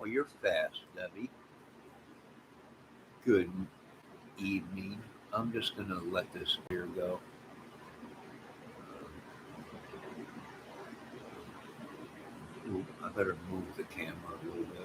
Oh, you're fast, Debbie. Good evening. I'm just going to let this here go. Ooh, I better move the camera a little bit.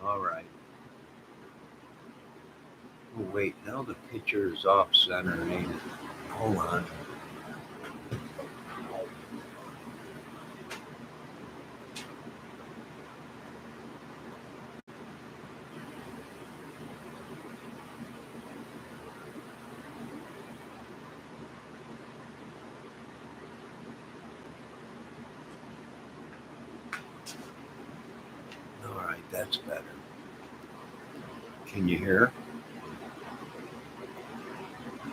All right. Oh, wait, now the picture is off center, ain't it? Hold on. All right, that's better. Can you hear?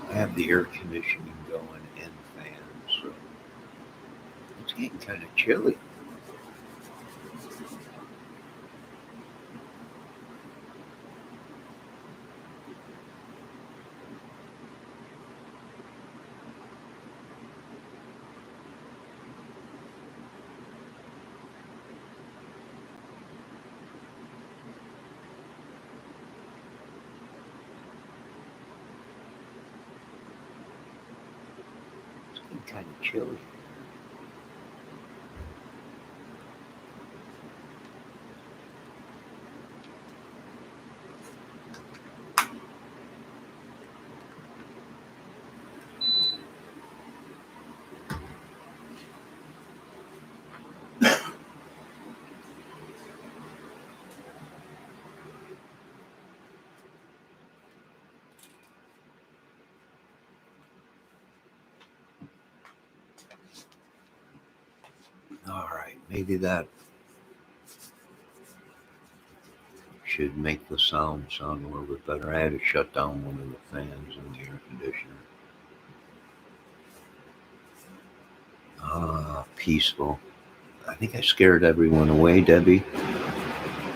I have the air conditioning going and fans, so it's getting kind of chilly. It's getting kind of chilly. All right, maybe that should make the sound a little bit better. I had to shut down one of the fans in the air conditioner. Peaceful. I think I scared everyone away, Debbie,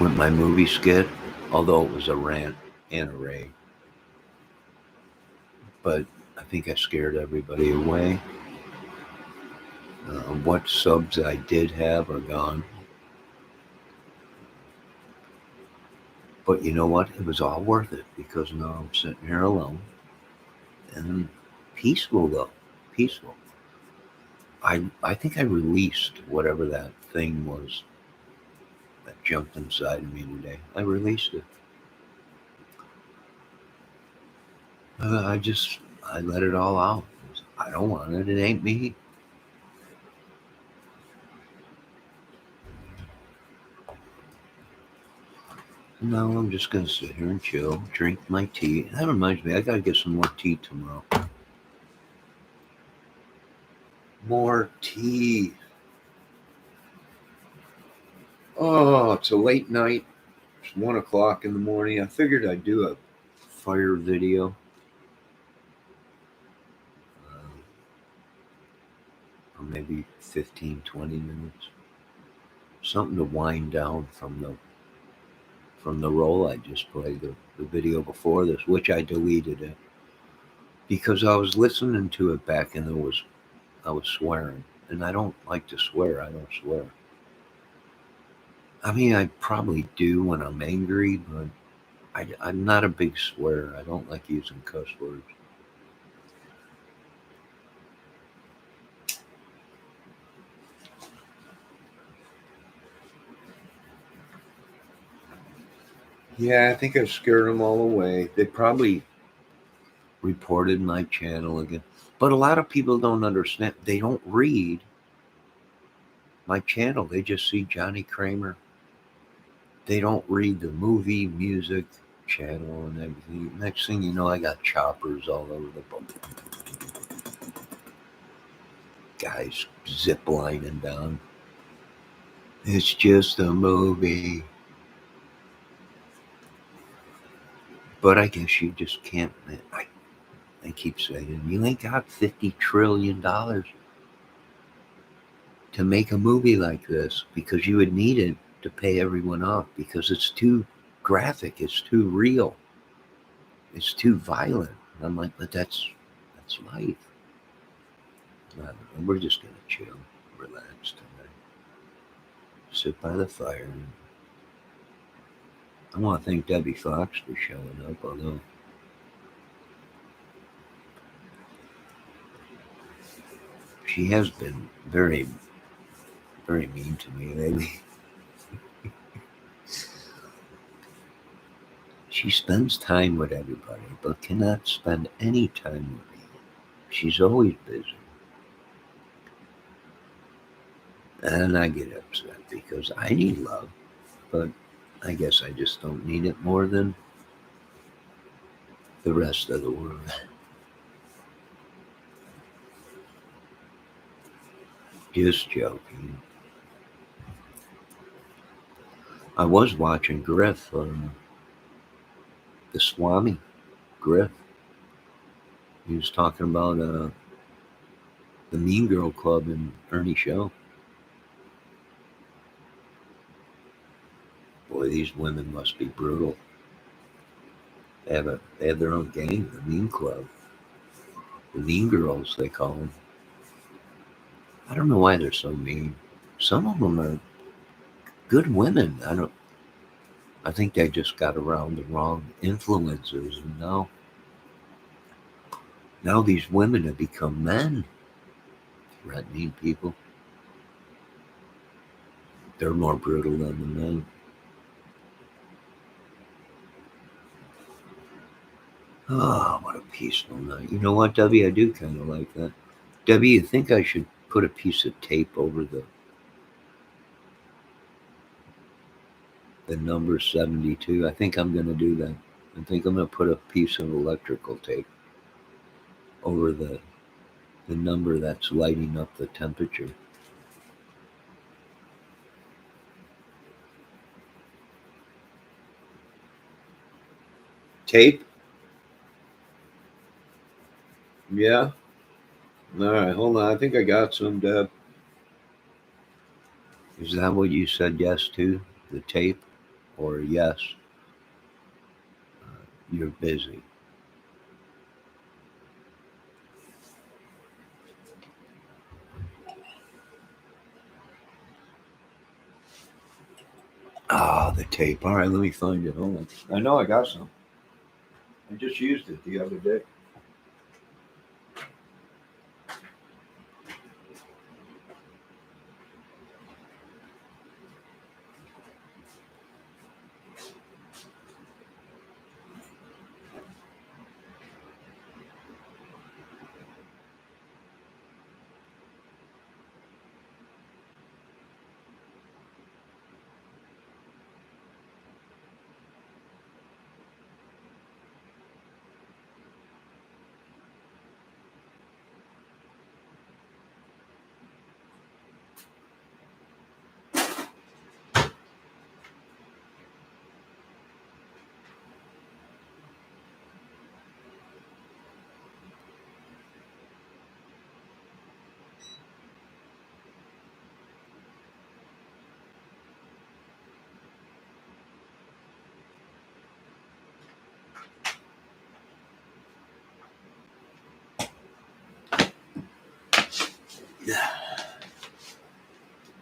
with my movie skit, although it was a rant and a rave. But I think I scared everybody away. What subs I did have are gone. But you know what? It was all worth it because now I'm sitting here alone and peaceful, though. Peaceful. I think I released whatever that thing was that jumped inside of me today. I released it. I let it all out. I don't want it. It ain't me. No, I'm just gonna sit here and chill, drink my tea. That reminds me, I gotta get some more tea tomorrow. More tea. Oh, it's a late night. It's 1 o'clock in the morning. I figured I'd do a fire video. For maybe 15, 20 minutes. Something to wind down from the roll I just played, the video before this, which I deleted it. Because I was listening to it back and I was swearing. And I don't like to swear. I don't swear. I mean, I probably do when I'm angry, but I'm not a big swearer. I don't like using cuss words. Yeah, I think I've scared them all away. They probably reported my channel again. But a lot of people don't understand. They don't read my channel. They just see Johnny Kramer. They don't read the movie, music channel and everything. Next thing you know, I got choppers all over the book. Guys zip lining down. It's just a movie. But I guess you just can't. I keep saying, you ain't got $50 trillion to make a movie like this because you would need it to pay everyone off because it's too graphic, it's too real, it's too violent. And I'm like, but that's life. I don't know, we're just gonna chill, relax tonight, sit by the fire. I want to thank Debbie Fox for showing up, although she has been very, very mean to me lately. She spends time with everybody, but cannot spend any time with me. She's always busy. And I get upset because I need love, but I guess I just don't need it more than the rest of the world. Just joking. I was watching Griff, the Swami Griff. He was talking about the Mean Girl Club and Ernie Show. Boy, these women must be brutal. They have their own gang, the Mean Club, the Mean Girls they call them. I don't know why they're so mean. Some of them are good women. I don't. I think they just got around the wrong influences, and now these women have become men, threatening people. They're more brutal than the men. Oh, what a peaceful night. You know what, Debbie? I do kind of like that. Debbie, you think I should put a piece of tape over the number 72? I think I'm going to do that. I think I'm going to put a piece of electrical tape over the number that's lighting up the temperature. Tape? Yeah. All right, hold on. I think I got some, Deb. Is that what you said yes to? The tape? Or yes, you're busy? Ah, the tape. All right, let me find it. Hold on. I know I got some. I just used it the other day.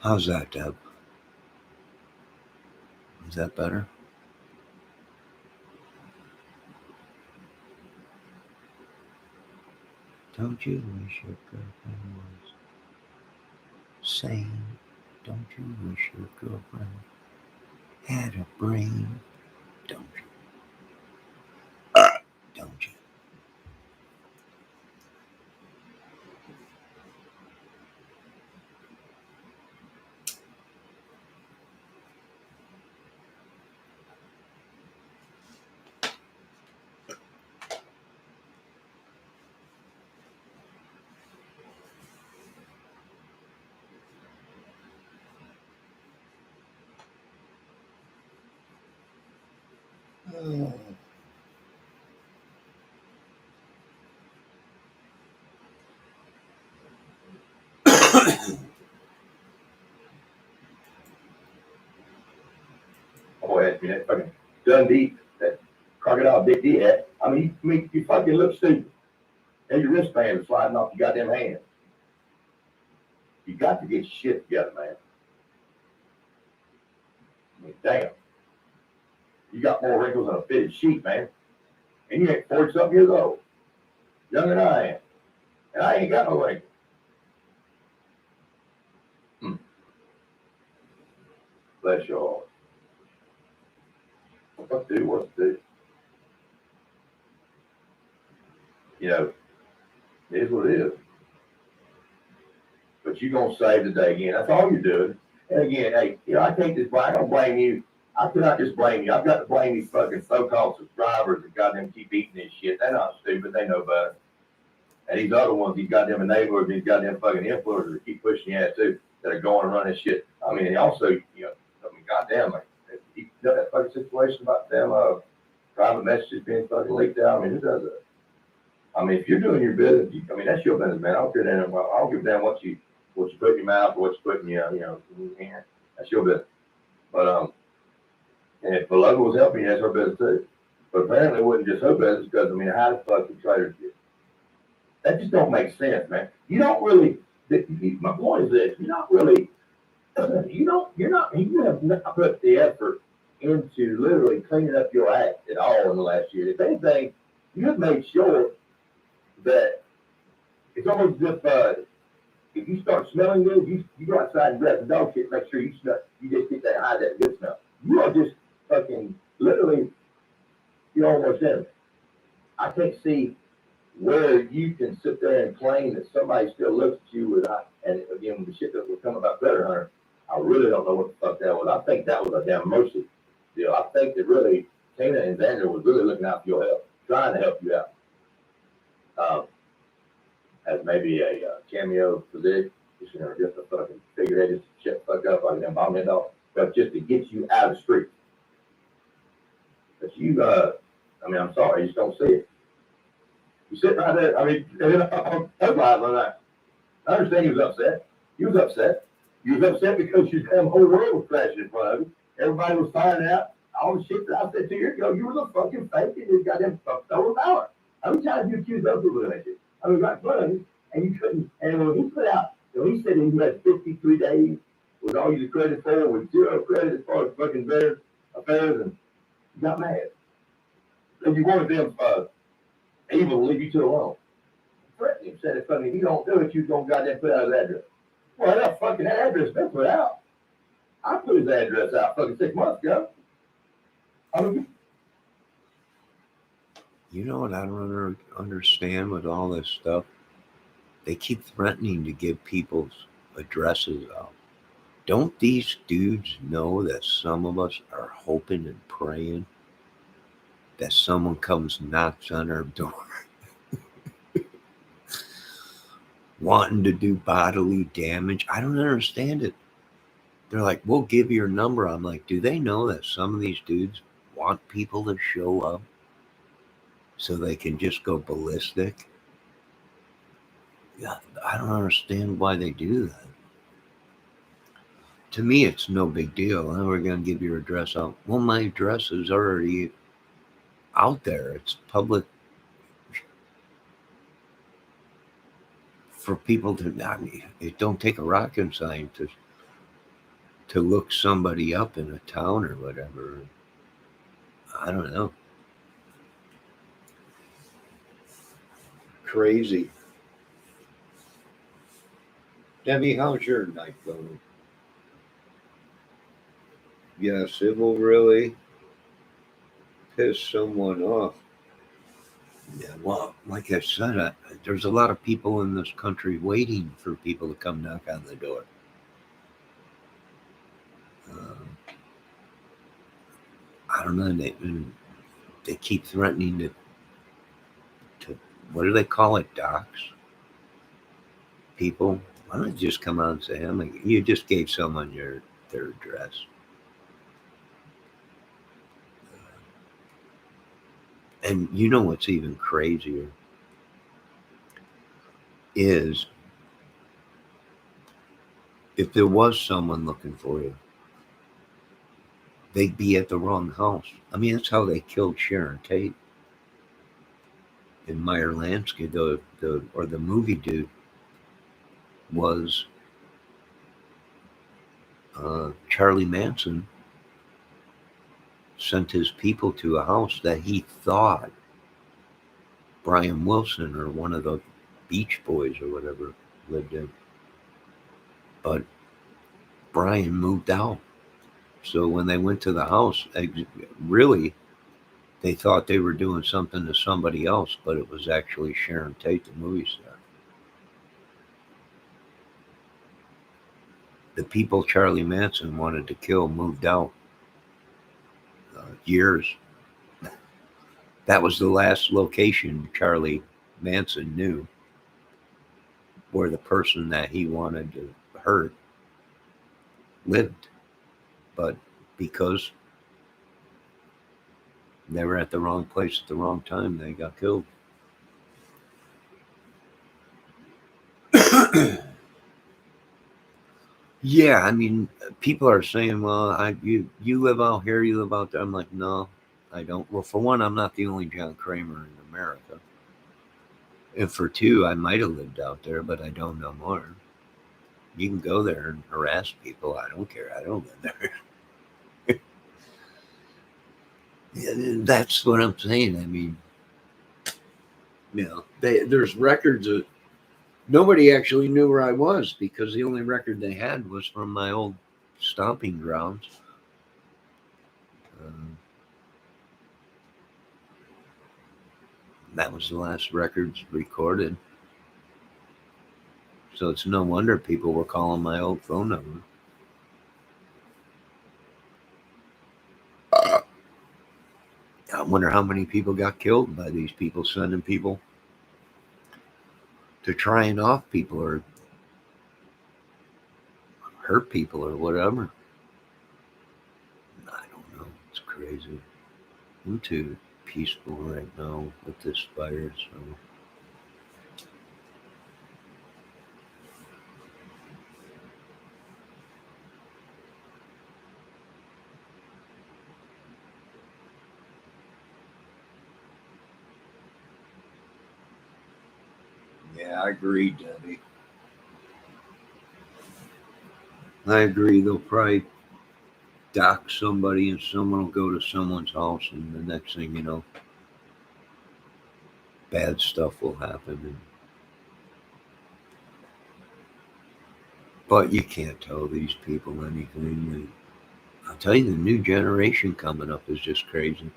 How's that, Deb? Is that better? Don't you wish your girlfriend was sane? Don't you wish your girlfriend had a brain? Don't you? Don't you? Oh, it has that fucking Dundee, that crocodile Dick D had. You fucking look stupid. And your wristband is sliding off your goddamn hand. You got to get your shit together, man. Damn. You got more wrinkles than a fitted sheet, man. And you ain't 40 something years old. Younger than I am. And I ain't got no wrinkles. Bless your heart. What to do? What to do? You know, it is what it is. But you're going to save the day again. That's all you're doing. And again, hey, I can't just blame, I don't blame you. I cannot just blame you. I've got to blame these fucking so-called subscribers that goddamn keep eating this shit. They're not stupid. They know better. And these other ones, these goddamn enablers, these goddamn fucking influencers that keep pushing you at too, that are going and running shit. And also, goddamn, like, you know that fucking situation about them private messages being fucking leaked out? Who does that? If you're doing your business, that's your business, man. I don't care that. I don't give a damn what you put in your mouth or what you put in your, in your hand. That's your business. But and if the logo was helping you, that's her business too. But apparently it wasn't just her business because how the fuck you traders get? That just don't make sense, man. You don't really. My point is this: you're not really. You have not put the effort into literally cleaning up your act at all in the last year. If anything, you have made sure that it's almost as if you start smelling good, you go outside and grab the dog shit, make sure you smell. You just get that good smell. You are just fucking literally. You're almost in. I can't see where you can sit there and claim that somebody still looks at you without. And again, the shit that was coming about Better Hunter, I really don't know what the fuck that was. I think that was a damn mercy deal. I think that really Tina and Xander was really looking out for your health, trying to help you out. As maybe a cameo position, just a fucking figurehead, just shut the fuck up like a damn bomb head dog, but just to get you out of the street. But you, I'm sorry, you just don't see it. You sit right there. That's why I understand he was upset. He was upset. He was upset because your damn whole world was crashing in front of him. Everybody was finding out all the shit that I said 2 years ago. You were the fucking fake and you goddamn fucked over power. How many times you accused those people of that shit? Right in front of you, and you couldn't. And when he put out, he said he had 53 days with all you credit for, with zero credit as far as fucking better affairs, and you got mad. And you wanted them evil to leave you to alone. Threatened him, said if you don't do it, you're going to goddamn put out his address. Well, that fucking address been put out. I put his address out fucking 6 months ago. You know what I don't understand with all this stuff? They keep threatening to give people's addresses out. Don't these dudes know that some of us are hoping and praying that someone comes knocks on our door wanting to do bodily damage? I don't understand it. They're like, we'll give you your number. I'm like, do they know that some of these dudes want people to show up so they can just go ballistic? Yeah, I don't understand why they do that. To me, it's no big deal. Oh, we're going to give your address out. Well, my address is already out there. It's public for people to. It don't take a rocket scientist to look somebody up in a town or whatever. I don't know. Crazy. Debbie, how's your night going? Yes, it will really piss someone off. Yeah, well, like I said, there's a lot of people in this country waiting for people to come knock on the door. Um, I don't know. They keep threatening to what do they call it? Docs people. Why don't you just come out and say, "I'm like, you just gave someone their address." And you know what's even crazier is if there was someone looking for you, they'd be at the wrong house. I mean, that's how they killed Sharon Tate and Meyer Lansky. The movie dude was Charlie Manson sent his people to a house that he thought Brian Wilson or one of the Beach Boys or whatever lived in. But Brian moved out. So when they went to the house, really, they thought they were doing something to somebody else, but it was actually Sharon Tate, the movie star. The people Charlie Manson wanted to kill moved out years. That was the last location Charlie Manson knew where the person that he wanted to hurt lived. But because they were at the wrong place at the wrong time, they got killed. Yeah, I mean, people are saying, "Well, you live out here, you live out there." I'm like, no, I don't. Well, for one, I'm not the only John Kramer in America, and for two, I might have lived out there, but I don't no more. You can go there and harass people. I don't care. I don't live there. Yeah, that's what I'm saying. I mean, there's records of nobody actually knew where I was because the only record they had was from my old stomping grounds. Um, that was the last records recorded. So it's no wonder people were calling my old phone number. I wonder how many people got killed by these people sending people to try and off people or hurt people or whatever. I don't know. It's crazy. I'm too peaceful right now with this virus. So. Yeah, I agree, Debbie. I agree. They'll probably dock somebody and someone will go to someone's house and the next thing you know, bad stuff will happen. But you can't tell these people anything. I'll tell you, the new generation coming up is just crazy.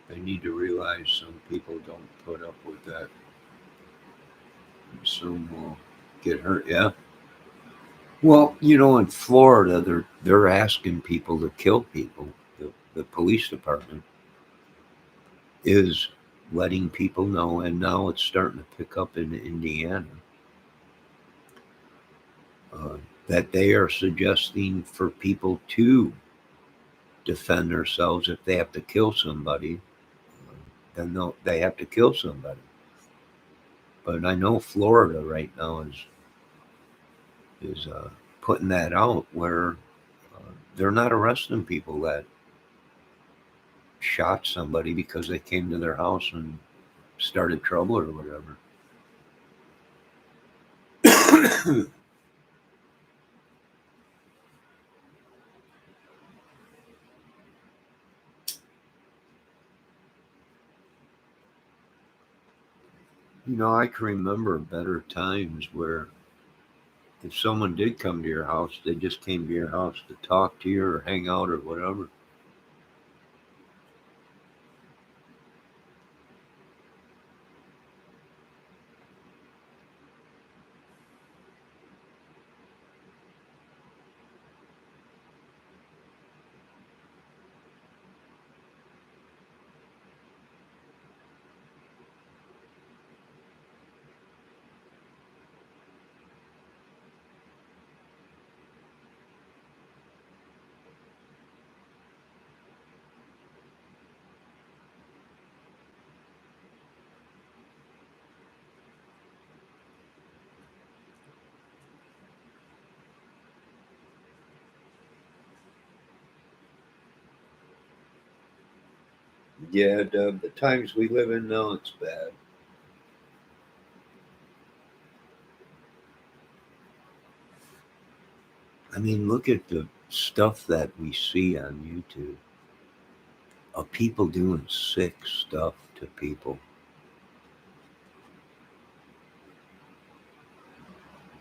They need to realize some people don't put up with that. Some will get hurt. Yeah. Well, in Florida, they're asking people to kill people. The police department is letting people know, and now it's starting to pick up in Indiana, uh, that they are suggesting for people to defend themselves if they have to kill somebody. Then they have to kill somebody. But I know Florida right now is putting that out where they're not arresting people that shot somebody because they came to their house and started trouble or whatever. I can remember better times where if someone did come to your house, they just came to your house to talk to you or hang out or whatever. Yeah, the times we live in now, it's bad. I mean, look at the stuff that we see on YouTube of people doing sick stuff to people.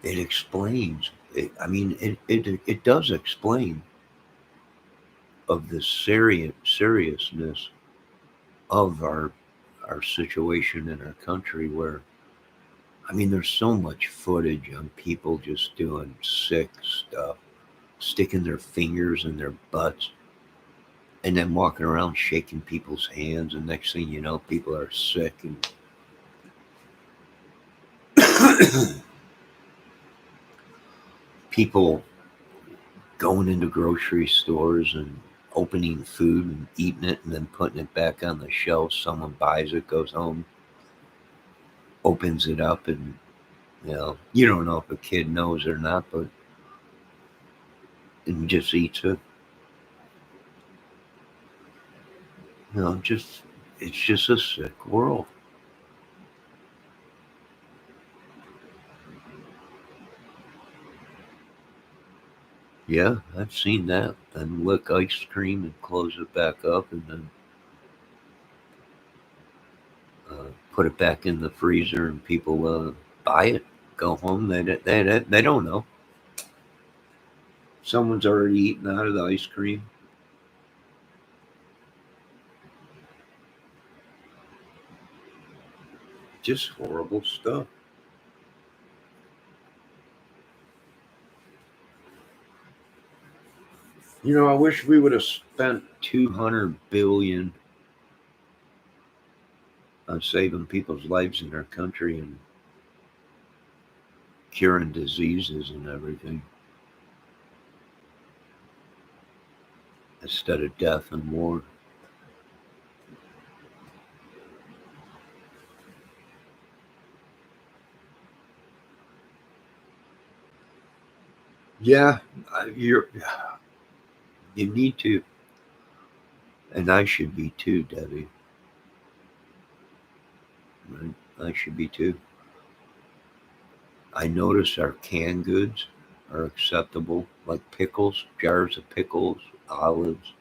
It explains. I mean, it does explain of the seriousness of our situation in our country. Where I mean, there's so much footage on people just doing sick stuff, sticking their fingers in their butts, and then walking around shaking people's hands, and next thing you know, people are sick and people going into grocery stores and opening food and eating it and then putting it back on the shelf. Someone buys it, goes home, opens it up, and you don't know if a kid knows or not, but and just eats it. Just it's just a sick world. Yeah, I've seen that. And lick ice cream and close it back up, and then put it back in the freezer, and people buy it, go home. They don't know. Someone's already eaten out of the ice cream. Just horrible stuff. I wish we would have spent 200 billion on saving people's lives in our country and curing diseases and everything instead of death and war. Yeah, you need to, and I should be too, Debbie. Right? I should be too. I notice our canned goods are acceptable, like pickles, jars of pickles, olives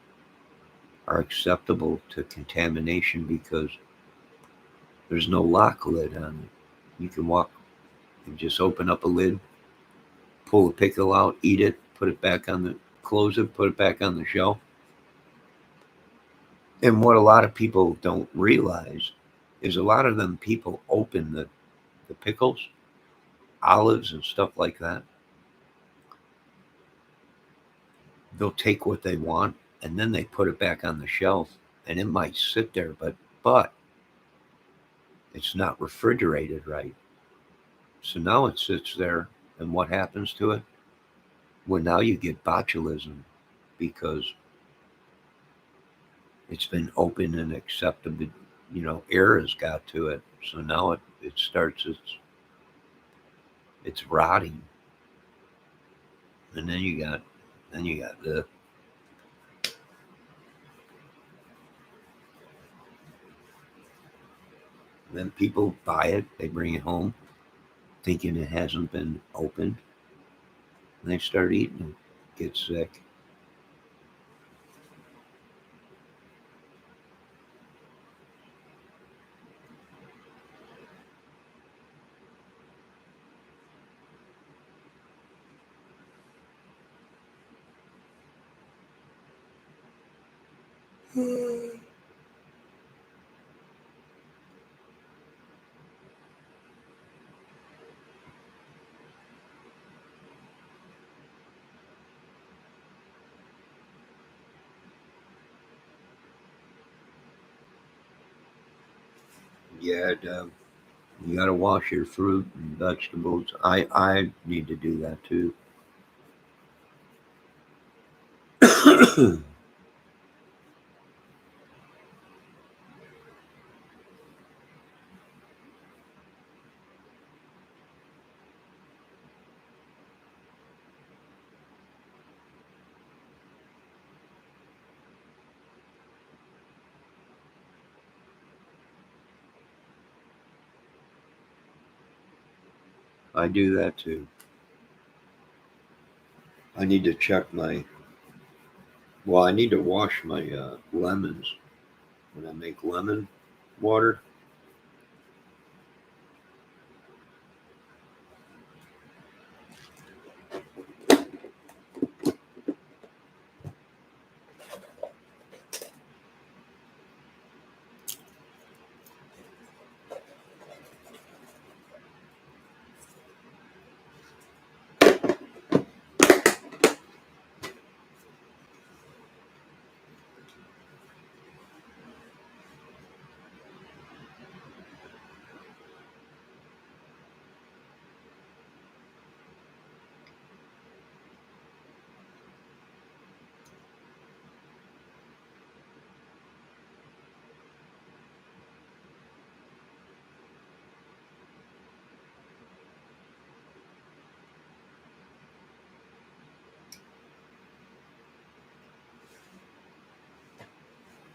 are acceptable to contamination because there's no lock lid on it. You can walk and just open up a lid, pull a pickle out, eat it, put it back on the close it, put it back on the shelf. And what a lot of people don't realize is a lot of them people open the pickles, olives and stuff like that. They'll take what they want and then they put it back on the shelf, and it might sit there, but it's not refrigerated right. So now it sits there, and what happens to it? Well, now you get botulism because it's been open and accepted. Air has got to it. So now it starts it's rotting. And then you got the Then people buy it, they bring it home, thinking it hasn't been opened, and they start eating it, get sick. Yeah, you got to wash your fruit and vegetables. I need to do that too. I do that too. I need to check my. Well, I need to wash my lemons when I make lemon water.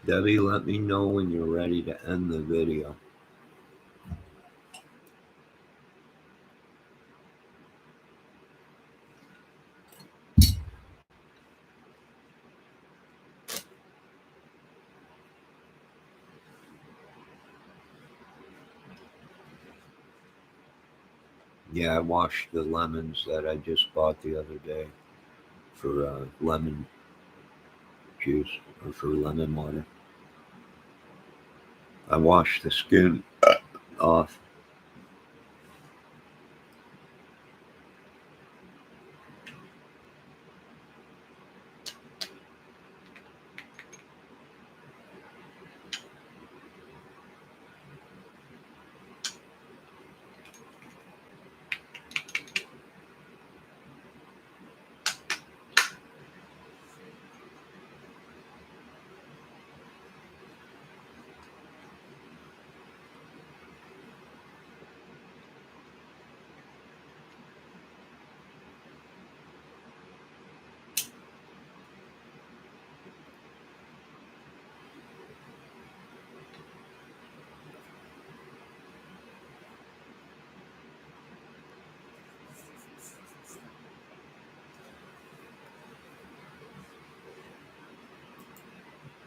Debbie, let me know when you're ready to end the video. Yeah, I washed the lemons that I just bought the other day for lemon juice or for lemon water. I washed the skin off.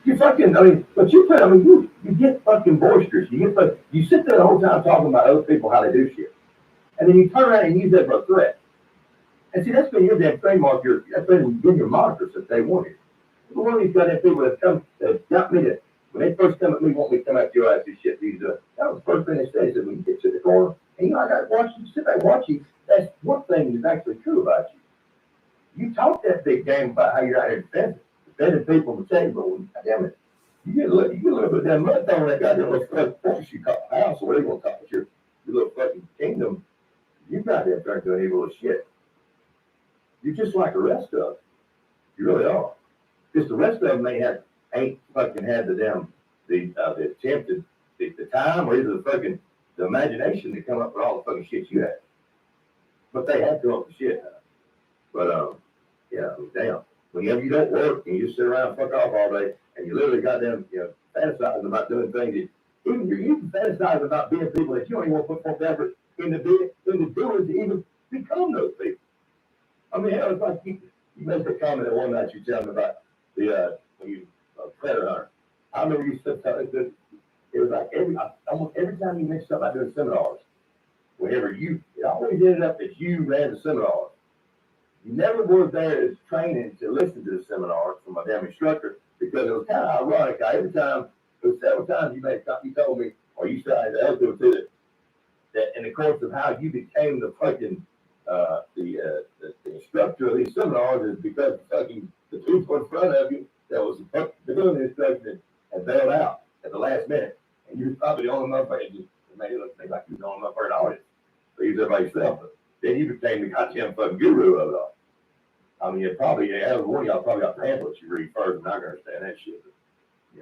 You fucking, I mean, but you put, I mean, you get fucking boisterous. You sit there the whole time talking about other people, how they do shit. And then you turn around and use that for a threat. And see, that's been your damn trademark. That's been your moniker since day one here. One of these goddamn people that got me to, when they first come at me, want me to come at your ass and shit, that was the first thing they said. They said, when you get to the corner, and I got to watch you, sit back and watch you. That's one thing that's actually true about you. You talk that big game about how you're out here defending people on the table. Damn it. You get a little bit of that mud thrown on that goddamn little fucking fortress you call a house, or whatever you want to call it, your little fucking kingdom. You got that turned to an evil as shit. You're just like the rest of them. You really are. Because the rest of them ain't fucking had the attempted the time or either the imagination to come up with all the fucking shit you had. But they had come up with shit. But yeah, damn. Whenever you don't work and you just sit around and fuck off all day and you literally goddamn, fantasizing about doing things that Even you can fantasize about being people that you don't even want to put forth effort into doing to even become those people. I mean, hell, it's like you made the comment that one night you tell me about the when you predator hunter. I remember you said something. It was like almost every time you mentioned something about doing seminars, whenever it always ended up that you ran the seminars. You never were there as training to listen to the seminars from a damn instructor because it was kind of ironic. Every time, it was several times you told me, or you said the other people too, that in the course of how you became the fucking the instructor of these seminars is because fucking the people in front of you that was doing the instruction and bailed out at the last minute, and you were probably the only motherfucker. Just made it look like you was the only motherfucker in the audience. So you was by yourself. But then you became the goddamn fucking guru of it all. I mean, it probably every one of y'all probably got pamphlets you read first, and I can understand that shit. But,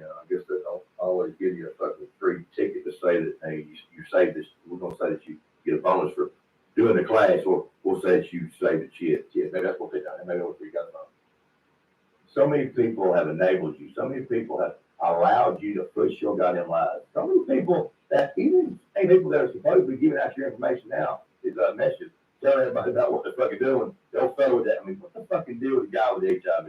I guess they don't always give you a fucking free ticket to say that, hey, you saved this. We're gonna say that you get a bonus for doing the class, or we'll say that you saved the shit. Yeah, maybe that's what they done. Maybe that's what you got from. So many people have enabled you. So many people have allowed you to push your goddamn lives. So many people that even people that are supposed to be giving out your information now is a message telling everybody about what they're fucking doing. They'll fail with that. I mean, what the fucking deal with the guy with HIV?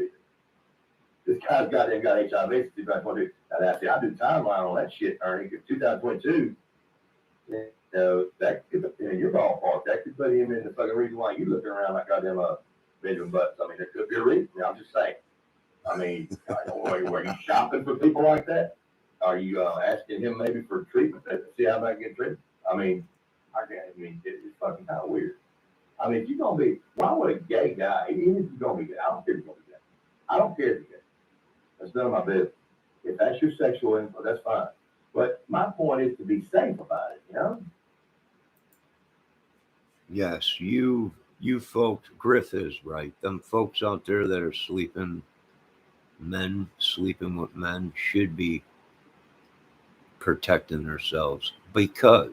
This guy's goddamn got HIV since 2022. And I do timeline on that shit, Ernie, because 2022, that could, in your ballpark, that could put him in the fucking reason why you looking around like goddamn Benjamin Butts. I mean, there could be a reason. I'm just saying. I mean, were you shopping for people like that? Are you asking him maybe for treatment to see how I can get treatment? I mean, it's fucking kind of weird. I mean, if you're gonna be, why would a gay guy, even if you're gonna be gay, I don't care if you're gonna be gay. I don't care if you're gay. That's none of my business. If that's your sexual info, that's fine. But my point is to be safe about it, Yes, you folks, Griff is right. Them folks out there that are men sleeping with men should be protecting themselves, because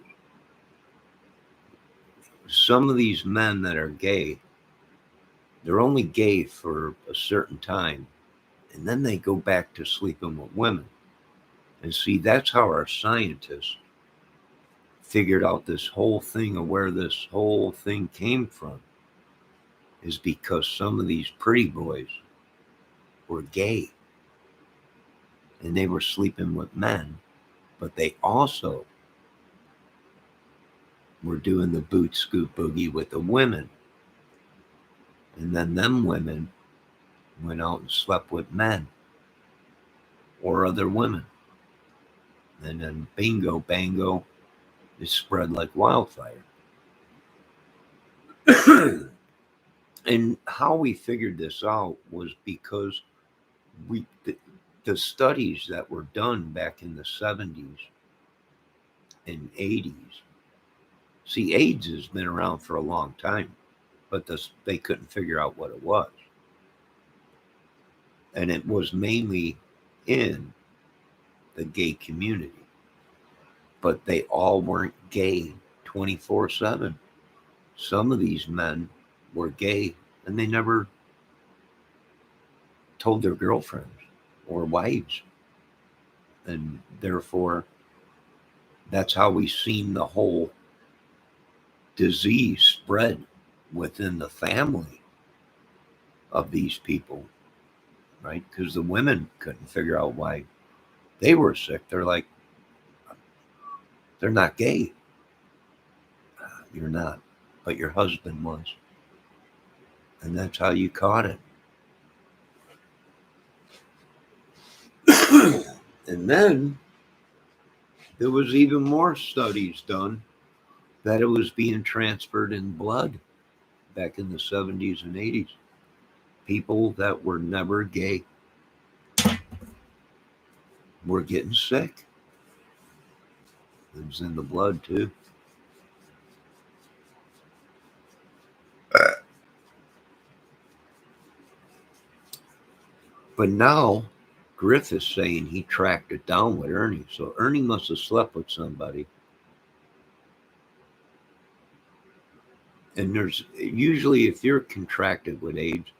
some of these men that are gay, they're only gay for a certain time, and then they go back to sleeping with women. And see, that's how our scientists figured out this whole thing of where this whole thing came from, is because some of these pretty boys were gay and they were sleeping with men, but they also were doing the boot scoot boogie with the women. And then them women went out and slept with men or other women. And then bingo, bango, it spread like wildfire. And how we figured this out was because the studies that were done back in the 70s and 80s. See, AIDS has been around for a long time, but they couldn't figure out what it was. And it was mainly in the gay community, but they all weren't gay 24/7. Some of these men were gay and they never told their girlfriends or wives. And therefore, that's how we seen the whole disease spread within the family of these people, right? Because the women couldn't figure out why they were sick. They're like, they're not gay. You're not, but your husband was. And that's how you caught it. And then there was even more studies done that it was being transferred in blood back in the 70s and 80s. People that were never gay were getting sick. It was in the blood too. But now Griff is saying he tracked it down with Ernie. So Ernie must have slept with somebody. And there's usually, if you're contracted with AIDS,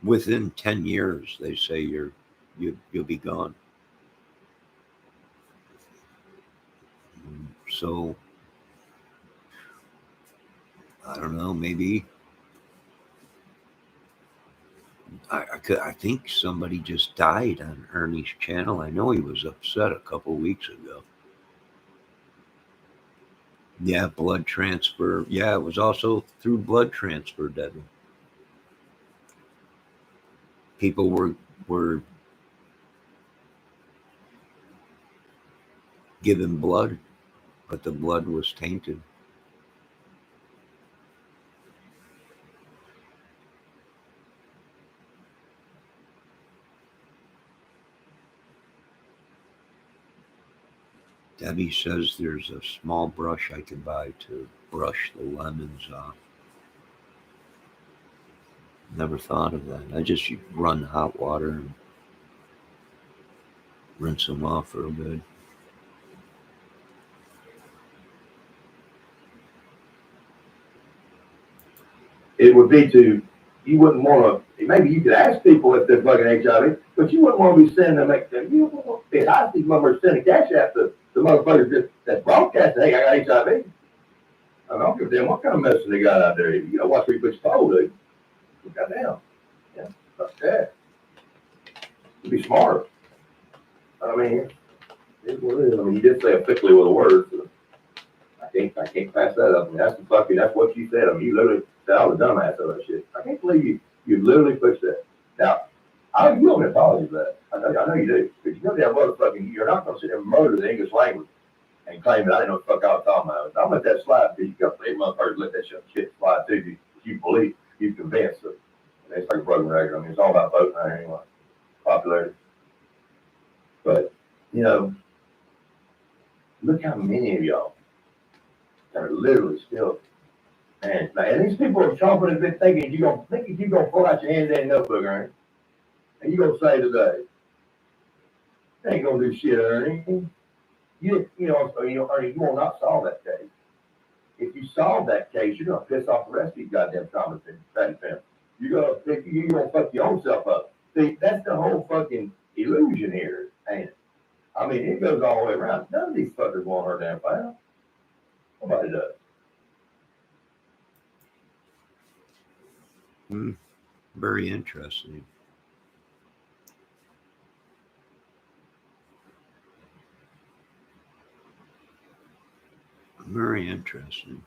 within 10 years, they say you'll be gone. So I don't know. Maybe I think somebody just died on Ernie's channel. I know he was upset a couple weeks ago. Yeah, blood transfer. Yeah, it was also through blood transfer, Devin. People were given blood, but the blood was tainted. Debbie says there's a small brush I can buy to brush the lemons off. Never thought of that. I just run hot water and rinse them off real good. It would be you wouldn't want to, maybe you could ask people if they're fucking HIV, but you wouldn't want to be sending them, you wouldn't want to be, I see motherfuckers sending cash out to the motherfuckers that broadcast, hey, I got HIV. I don't give a damn what kind of medicine they got out there. You gotta watch where you put your toe, dude. Goddamn. Yeah, fuck that. You be smart. I mean, it's what it is. I mean, you did say it quickly with a word. So I can't pass that up. I mean, that's what you said. I mean, you literally said I was a dumbass of that shit. I can't believe you literally pushed that. Now, you owe me an apology for that. I know you do. Because you know that motherfucking, you're not gonna sit there and murder the English language and claim that I didn't know what the fuck I was talking about. I'll let that slide because you got to motherfuckers let that shit slide too. You believe, you convinced of. And it's like a broken record. I mean, it's all about voting right here anyway. Popularity. But, you know, look how many of y'all are literally still, man, and these people are chomping a bit thinking you're gonna pull out your hands in notebook, Ernie. And you're gonna say today, they ain't gonna do shit, Ernie. Ernie, you will not solve that case. If you solve that case, you're gonna piss off the rest of these goddamn comments and fans. You're gonna fuck your own self up. See, that's the whole fucking illusion here, ain't it? I mean, it goes all the way around. None of these fuckers want her damn foul. Nobody does. Very interesting. Very interesting.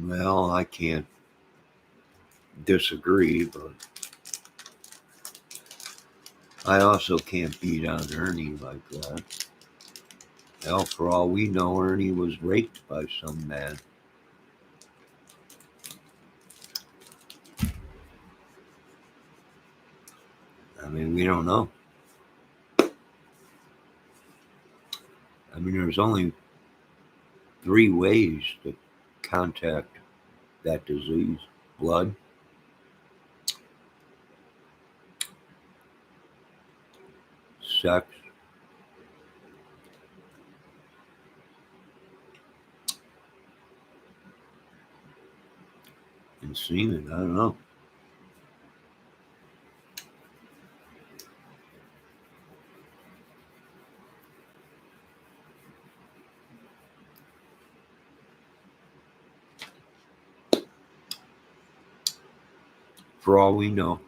Well, I can't disagree, but I also can't beat on Ernie like that. Hell, for all we know, Ernie was raped by some man. I mean, we don't know. I mean, there's only 3 ways to contact that disease: blood, sex, and semen. I don't know. For all we know,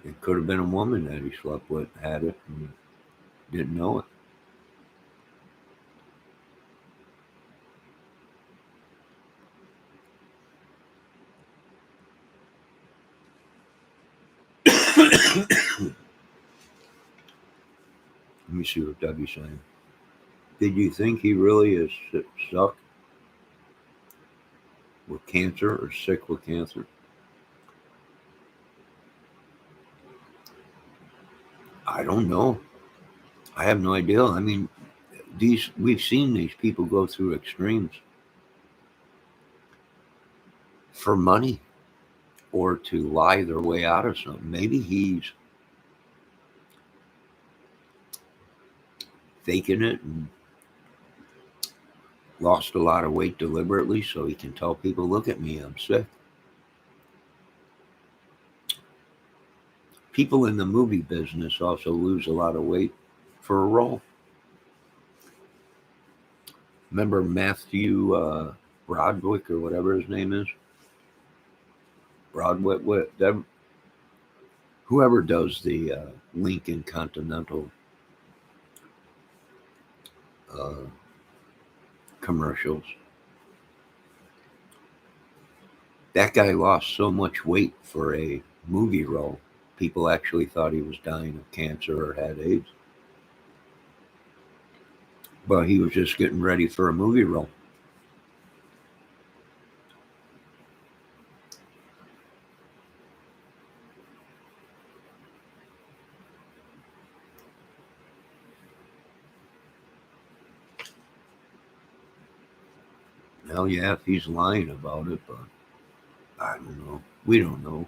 it could have been a woman that he slept with, had it, and didn't know it. Let me see what Debbie's saying. Did you think he really is stuck with cancer or sick with cancer? I don't know. I have no idea. I mean, we've seen these people go through extremes for money or to lie their way out of something. Maybe he's faking it and lost a lot of weight deliberately so he can tell people, look at me, I'm sick. People in the movie business also lose a lot of weight for a role. Remember Matthew Broderick or whatever his name is? Broadwick, whoever does the Lincoln Continental uh, commercials. That guy lost so much weight for a movie role. People actually thought he was dying of cancer or had AIDS. But he was just getting ready for a movie role. Hell yeah, if he's lying about it, but I don't know. We don't know.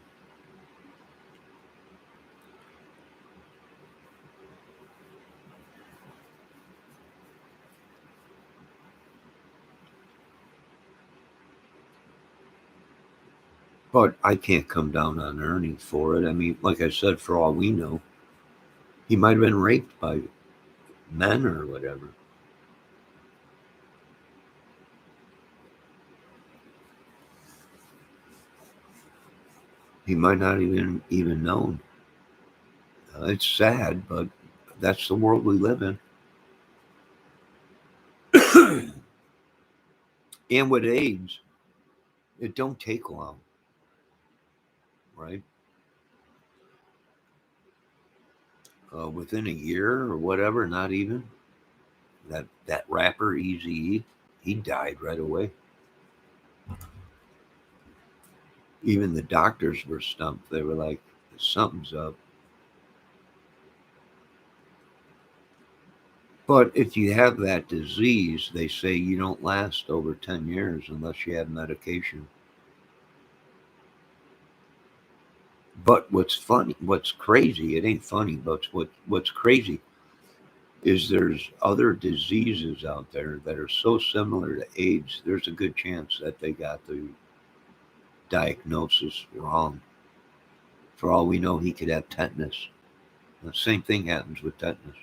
But I can't come down on Ernie for it. I mean, like I said, for all we know, he might have been raped by men or whatever. He might not even known. It's sad, but that's the world we live in. And with AIDS, it don't take long, right? Within a year or whatever, not even that rapper Eazy, he died right away. Even the doctors were stumped. They were like, something's up. But if you have that disease, they say you don't last over 10 years unless you have medication. But what's funny, what's crazy, it ain't funny, but what's crazy is there's other diseases out there that are so similar to AIDS, there's a good chance that they got the diagnosis wrong. For all we know, he could have tetanus. The same thing happens with tetanus.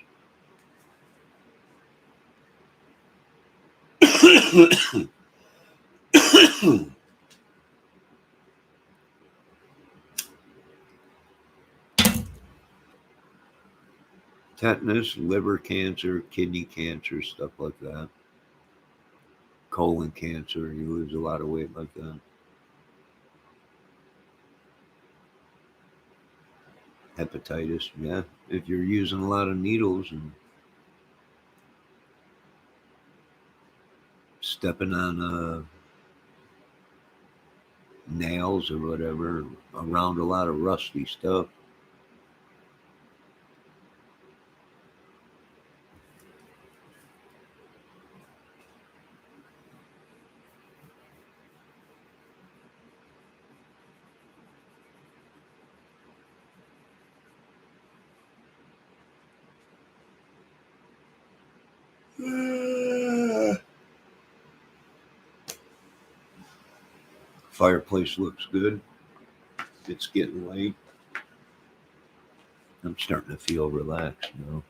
Tetanus, liver cancer, kidney cancer, stuff like that. Colon cancer, you lose a lot of weight like that. Hepatitis, yeah. If you're using a lot of needles and stepping on nails or whatever around a lot of rusty stuff. Fireplace looks good. It's getting late. I'm starting to feel relaxed now.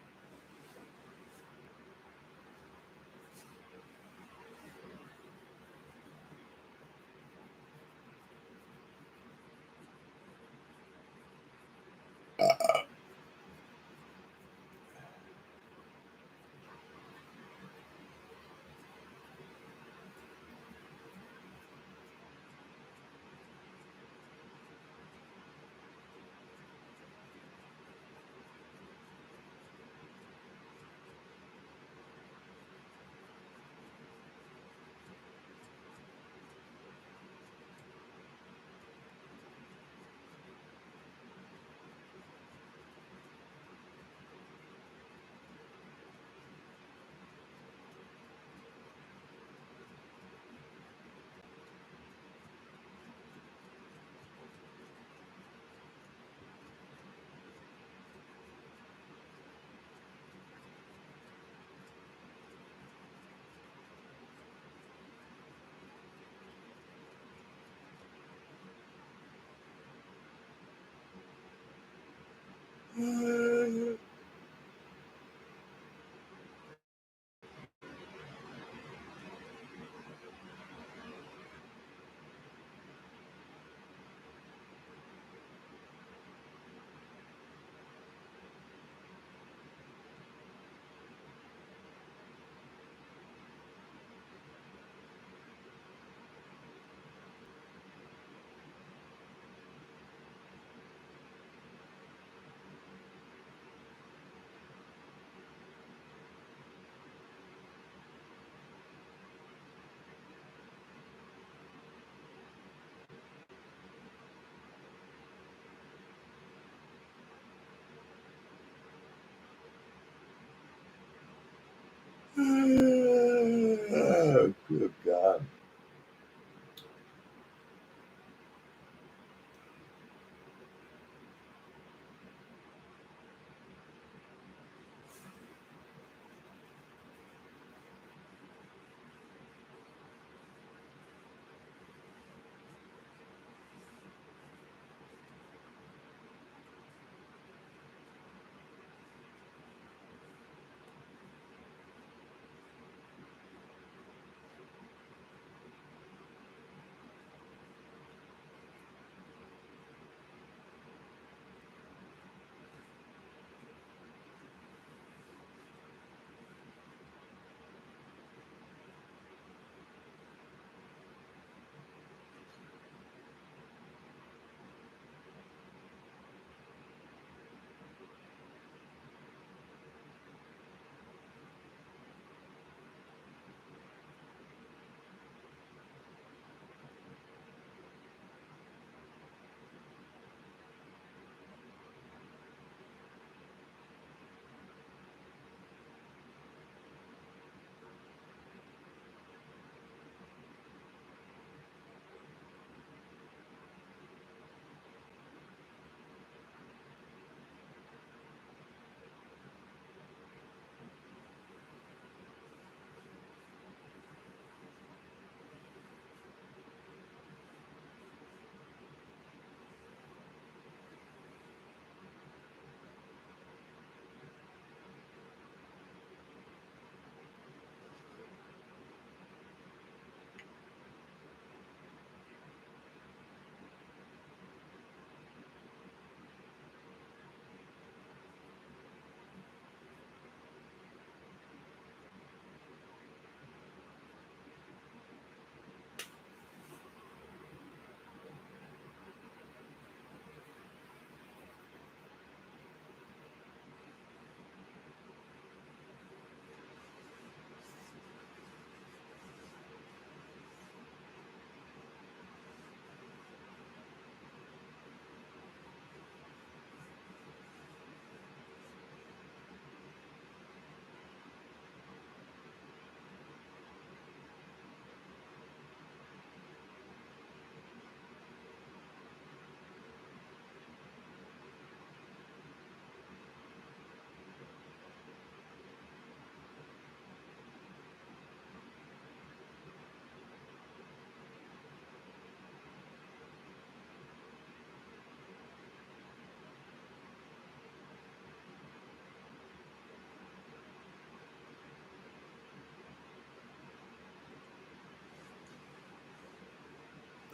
Oh, good God.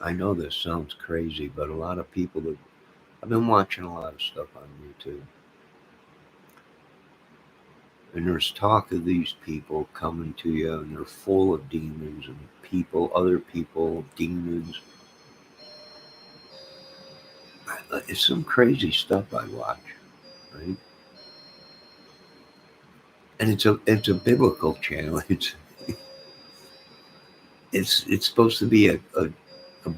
I know this sounds crazy, but a lot of people that I've been watching a lot of stuff on YouTube, and there's talk of these people coming to you, and they're full of demons and people, other people, demons. It's some crazy stuff I watch, right? And it's a biblical channel. It's supposed to be a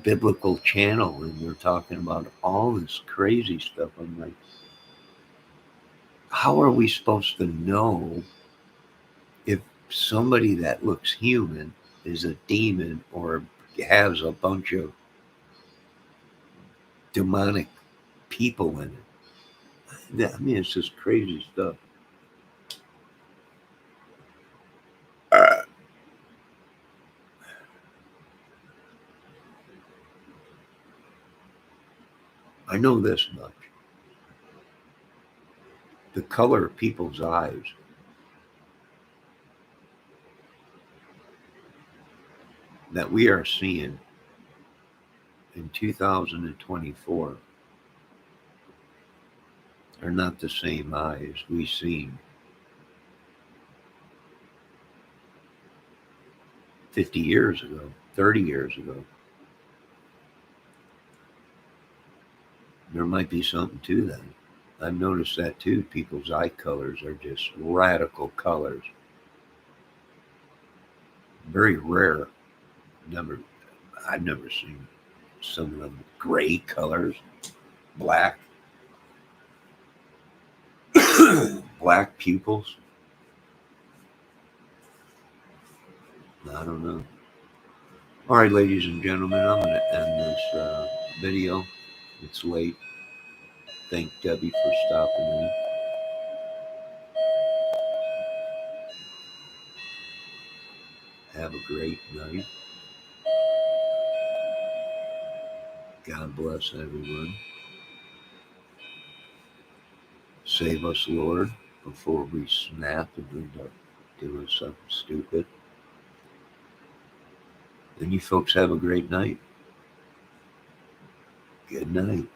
biblical channel, and they're talking about all this crazy stuff. I'm like, how are we supposed to know if somebody that looks human is a demon or has a bunch of demonic people in it? I mean, it's just crazy stuff. Uh, I know this much. the color of people's eyes. That we are seeing in 2024 are not the same eyes we seen 50 years ago, 30 years ago. There might be something to that. I've noticed that too. People's eye colors are just radical colors. Very rare. Never, I've never seen some of them gray colors, black, black pupils. I don't know. All right, ladies and gentlemen, I'm going to end this video. It's late. Thank Debbie for stopping in. Have a great night. God bless everyone. Save us, Lord, before we snap and end up doing something stupid. And you folks have a great night. Good night.